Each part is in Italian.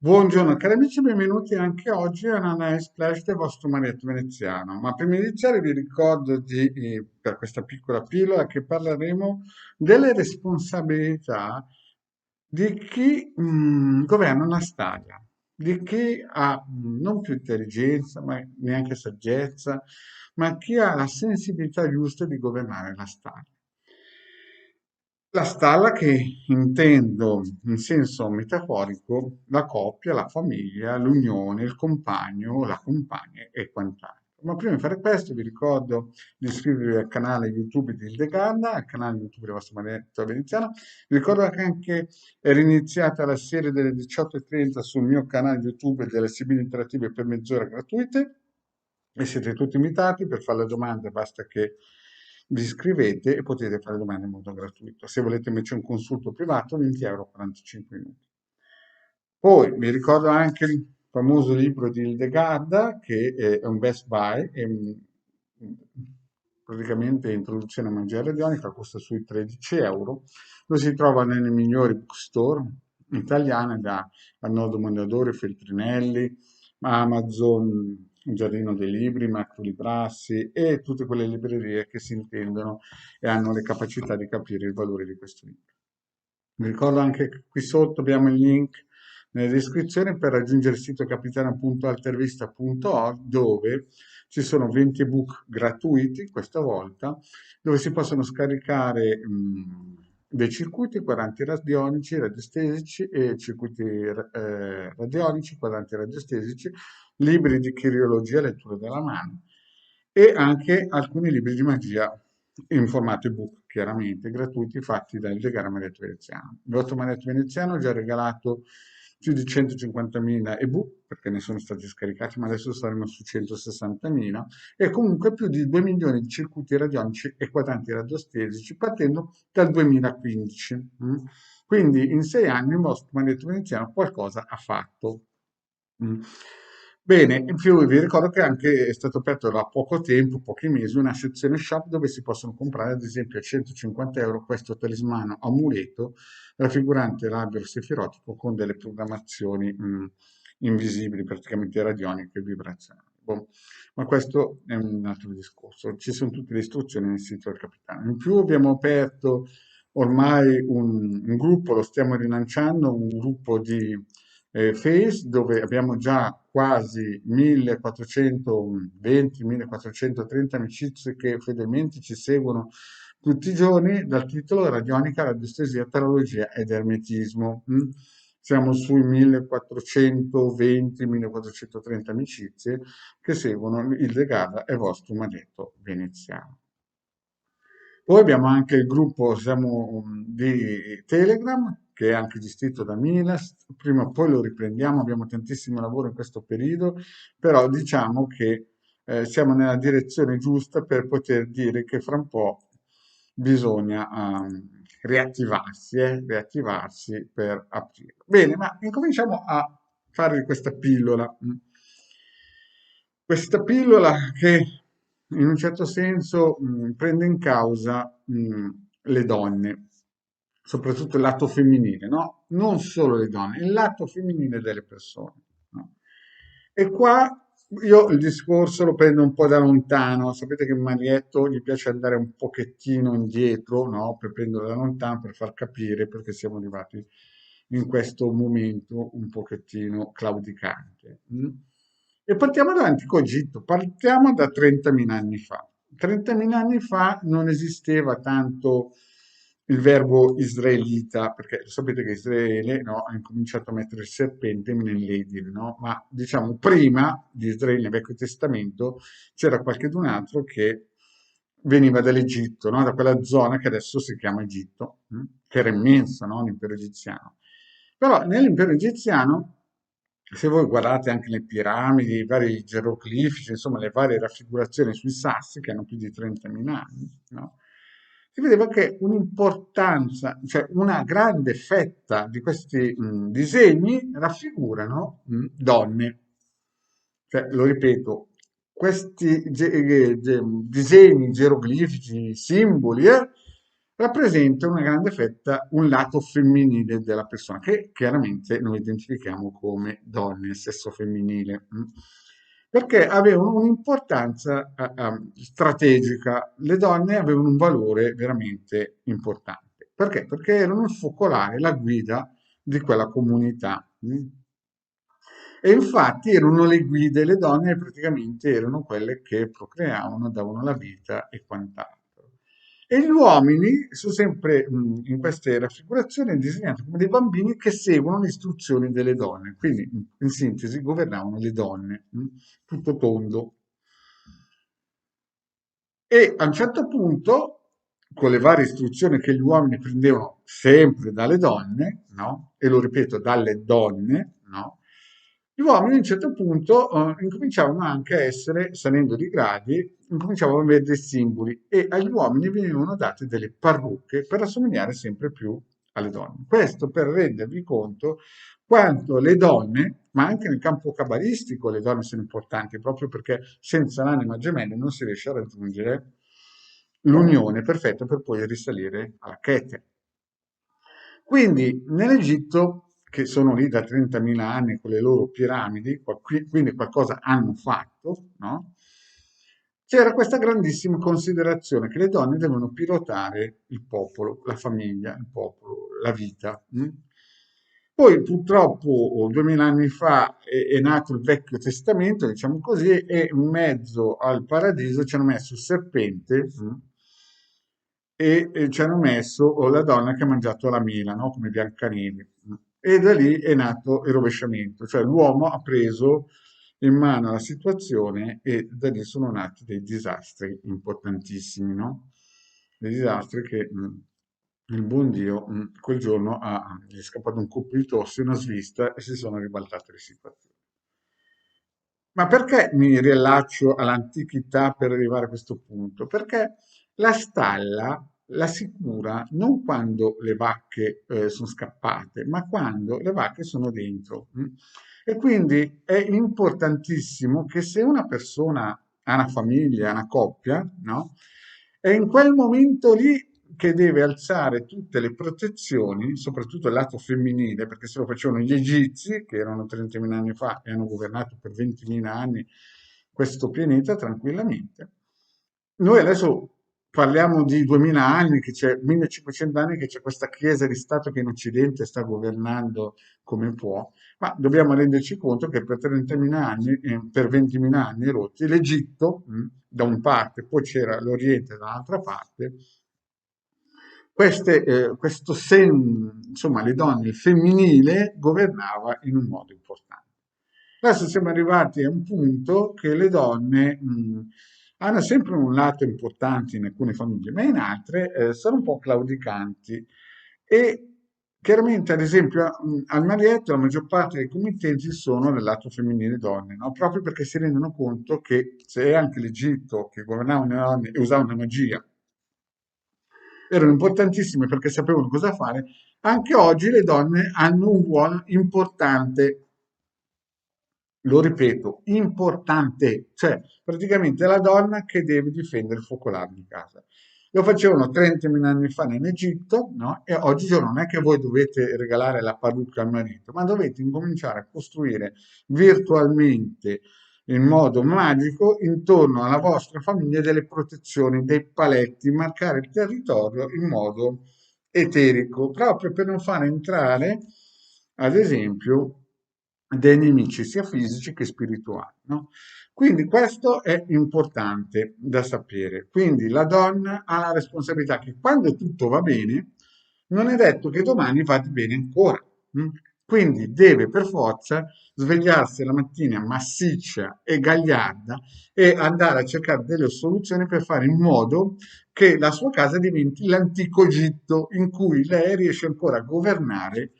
Buongiorno cari amici, benvenuti anche oggi a una nice flash del vostro Marietto Veneziano. Ma prima di iniziare vi ricordo per questa piccola pillola che parleremo delle responsabilità di chi governa una stalla, di chi ha non più intelligenza, ma neanche saggezza, ma chi ha la sensibilità giusta di governare la stalla. La stalla che intendo in senso metaforico la coppia, la famiglia, l'unione, il compagno, la compagna e quant'altro. Ma prima di fare questo vi ricordo di iscrivervi al canale YouTube di Ildegarda, al canale YouTube del vostro Maledetto Veneziano. Vi ricordo che anche è riniziata la serie delle 18:30 sul mio canale YouTube delle Sibille Interattive per mezz'ora gratuite e siete tutti invitati. Per fare le domande basta che vi iscrivete e potete fare domande in modo gratuito. Se volete invece un consulto privato, 20 euro 45 minuti. Poi vi ricordo anche il famoso libro di Hildegarda, che è un best buy, praticamente Introduzione a magia radionica, costa sui 13 euro. Lo si trova nelle migliori bookstore italiane, da Arnoldo Mondadori, Feltrinelli, Amazon, Giardino dei Libri, Macro Librassi e tutte quelle librerie che si intendono e hanno le capacità di capire il valore di questo libro. Vi ricordo anche che qui sotto abbiamo il link nella descrizione per raggiungere il sito capitano.altervista.org, dove ci sono 20 ebook gratuiti questa volta, dove si possono scaricare dei circuiti, quadranti radionici, radiostesici e circuiti radionici, quadranti radiostesici, libri di chirologia, lettura della mano e anche alcuni libri di magia in formato ebook, chiaramente, gratuiti, fatti dal Legare Maledetto Veneziano. Il vostro Maledetto Veneziano ha già regalato più di 150.000 ebook, perché ne sono stati scaricati, ma adesso saremo su 160.000, e comunque più di 2 milioni di circuiti radionici e quadranti radiostesici, partendo dal 2015. Quindi in 6 anni il vostro Maledetto Veneziano qualcosa ha fatto. Mm. Bene, in più vi ricordo che anche è stato aperto da poco tempo, pochi mesi, una sezione shop dove si possono comprare ad esempio a 150 euro questo talismano amuleto raffigurante l'albero sefirotico con delle programmazioni invisibili, praticamente radioniche e vibrazionali. Boh, ma questo è un altro discorso. Ci sono tutte le istruzioni nel sito del capitano. In più abbiamo aperto ormai un gruppo, lo stiamo rilanciando, un gruppo di Face, dove abbiamo già quasi 1420-1430 amicizie che fedelmente ci seguono tutti i giorni, dal titolo Radionica, Radiestesia, Tarologia ed Ermetismo. Siamo sui 1420-1430 amicizie che seguono il Degada e il vostro Maledetto Veneziano. Poi abbiamo anche il gruppo di Telegram, che è anche gestito da Milas. Prima o poi lo riprendiamo, abbiamo tantissimo lavoro in questo periodo, però diciamo che siamo nella direzione giusta per poter dire che fra un po' bisogna riattivarsi per aprire. Bene, ma incominciamo a fare questa pillola. Questa pillola che in un certo senso prende in causa le donne, soprattutto il lato femminile, no? Non solo le donne, il lato femminile delle persone. No? E qua io il discorso lo prendo un po' da lontano. Sapete che Marietto gli piace andare un pochettino indietro, no? Per prenderlo da lontano, per far capire perché siamo arrivati in questo momento un pochettino claudicante. E partiamo dall'antico Egitto, partiamo da 30.000 anni fa. 30.000 anni fa non esisteva tanto il verbo israelita, perché sapete che Israele, no, ha incominciato a mettere il serpente nell'Edil, no? Ma diciamo prima di Israele nel Vecchio Testamento c'era qualcun altro che veniva dall'Egitto, no? Da quella zona che adesso si chiama Egitto, che era immensa, no? L'impero egiziano. Però nell'impero egiziano, se voi guardate anche le piramidi, i vari geroglifici, insomma le varie raffigurazioni sui sassi, che hanno più di 30.000 anni, no? Si vedeva che un'importanza, cioè una grande fetta di questi disegni raffigurano donne. Cioè, lo ripeto, questi disegni, geroglifici, simboli, rappresenta una grande fetta, un lato femminile della persona, che chiaramente noi identifichiamo come donne, il sesso femminile, perché avevano un'importanza strategica, le donne avevano un valore veramente importante. Perché? Perché erano il focolare, la guida di quella comunità. E infatti erano le guide, le donne praticamente erano quelle che procreavano, davano la vita e quant'altro. E gli uomini sono sempre in queste raffigurazioni disegnati come dei bambini che seguono le istruzioni delle donne, quindi in sintesi governavano le donne, tutto tondo. E a un certo punto, con le varie istruzioni che gli uomini prendevano sempre dalle donne, no? E lo ripeto, dalle donne, no? Gli uomini a un certo punto incominciavano anche a essere, salendo di gradi, incominciavano ad avere dei simboli e agli uomini venivano date delle parrucche per assomigliare sempre più alle donne. Questo per rendervi conto quanto le donne, ma anche nel campo cabalistico le donne sono importanti, proprio perché senza l'anima gemella non si riesce a raggiungere l'unione perfetta per poi risalire alla Chete. Quindi nell'Egitto, che sono lì da 30.000 anni con le loro piramidi, quindi qualcosa hanno fatto, no? C'era questa grandissima considerazione che le donne devono pilotare il popolo, la famiglia, il popolo, la vita. Poi purtroppo 2000 anni fa è nato il Vecchio Testamento, diciamo così, e in mezzo al paradiso ci hanno messo il serpente e ci hanno messo la donna che ha mangiato la mela, no? Come Biancaneve. E da lì è nato il rovesciamento, cioè l'uomo ha preso in mano la situazione e da lì sono nati dei disastri importantissimi, no? Dei disastri che il buon Dio quel giorno gli è scappato un colpo di tosse, una svista e si sono ribaltate le situazioni. Ma perché mi riallaccio all'antichità per arrivare a questo punto? Perché la stalla la si cura non quando le vacche sono scappate, ma quando le vacche sono dentro. E quindi è importantissimo che se una persona ha una famiglia, una coppia, no? È in quel momento lì che deve alzare tutte le protezioni, soprattutto il lato femminile, perché se lo facevano gli egizi, che erano 30.000 anni fa e hanno governato per 20.000 anni questo pianeta tranquillamente. Noi adesso parliamo di 2000 anni, che c'è 1500 anni che c'è questa Chiesa di Stato che in Occidente sta governando come può, ma dobbiamo renderci conto che per 30.000 anni, per 20.000 anni rotti, l'Egitto da un parte, poi c'era l'Oriente dall'altra parte, insomma, le donne, il femminile governava in un modo importante. Adesso siamo arrivati a un punto che le donne hanno sempre un lato importante in alcune famiglie, ma in altre sono un po' claudicanti. E chiaramente, ad esempio, al Marietto la maggior parte dei committenti sono del lato femminile donne, no? Proprio perché si rendono conto che se è anche l'Egitto che governavano le donne e usavano la magia, erano importantissime perché sapevano cosa fare, anche oggi le donne hanno un ruolo importante, lo ripeto, importante, cioè praticamente è la donna che deve difendere il focolare di casa. Lo facevano 30.000 anni fa in Egitto, no? E oggigiorno non è che voi dovete regalare la parrucca al marito, ma dovete incominciare a costruire virtualmente in modo magico intorno alla vostra famiglia delle protezioni, dei paletti, marcare il territorio in modo eterico, proprio per non far entrare, ad esempio, dei nemici sia fisici che spirituali, no? Quindi questo è importante da sapere. Quindi la donna ha la responsabilità che quando tutto va bene, non è detto che domani vada bene ancora. Quindi deve per forza svegliarsi la mattina massiccia e gagliarda e andare a cercare delle soluzioni per fare in modo che la sua casa diventi l'antico Egitto in cui lei riesce ancora a governare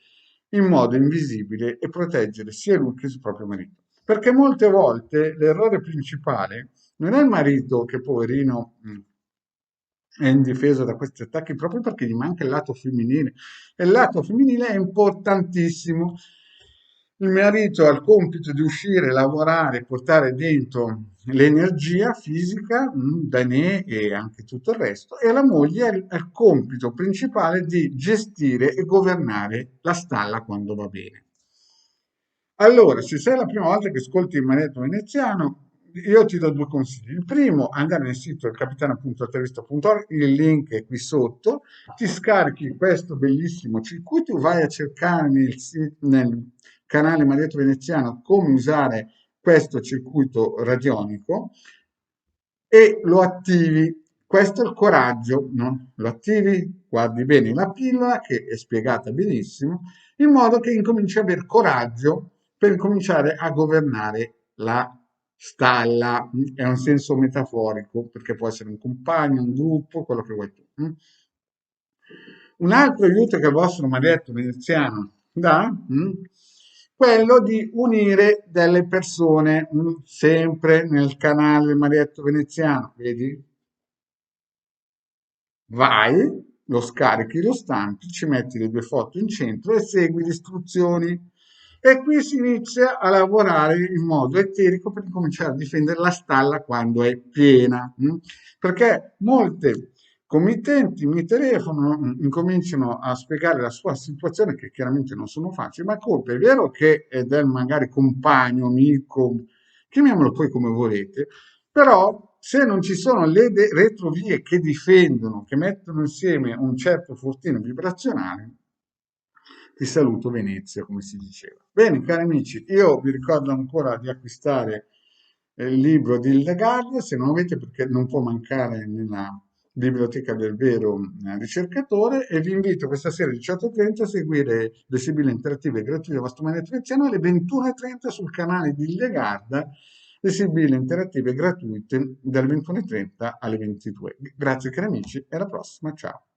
in modo invisibile e proteggere sia lui che il suo proprio marito. Perché molte volte l'errore principale non è il marito che poverino è indifeso da questi attacchi proprio perché gli manca il lato femminile. E il lato femminile è importantissimo. Il marito ha il compito di uscire, lavorare, portare dentro l'energia fisica, Danè e anche tutto il resto, e la moglie ha il compito principale di gestire e governare la stalla quando va bene. Allora, se sei la prima volta che ascolti il Manetto Veneziano, io ti do due consigli. Il primo, andare nel sito del capitano.intervista.org, il link è qui sotto, ti scarichi questo bellissimo circuito, vai a cercare nel canale Manetto Veneziano come usare questo circuito radionico e lo attivi. Questo è il coraggio, no? Lo attivi, guardi bene la pillola che è spiegata benissimo, in modo che incominci a avere coraggio per cominciare a governare la stalla. È un senso metaforico, perché può essere un compagno, un gruppo, quello che vuoi tu. Un altro aiuto che il vostro maledetto veneziano dà, quello di unire delle persone, sempre nel canale del maledetto veneziano, vedi? Vai, lo scarichi, lo stampi, ci metti le due foto in centro e segui le istruzioni. E qui si inizia a lavorare in modo eterico per cominciare a difendere la stalla quando è piena. Perché molte committenti mi telefonano, incominciano a spiegare la sua situazione, che chiaramente non sono facili, ma colpa è vero che è del magari compagno, amico, chiamiamolo poi come volete, però se non ci sono le retrovie che difendono, che mettono insieme un certo fortino vibrazionale, ti saluto Venezia, come si diceva. Bene, cari amici, io vi ricordo ancora di acquistare il libro di Hildegarda, se non avete, perché non può mancare nella biblioteca del vero ricercatore, e vi invito questa sera alle 18:30 a seguire le Sibille Interattive gratuite Vasto Manetto Veneziano alle 21:30 sul canale di Hildegarda, le Sibille Interattive gratuite dalle 21:30 alle 22. Grazie cari amici e alla prossima, ciao!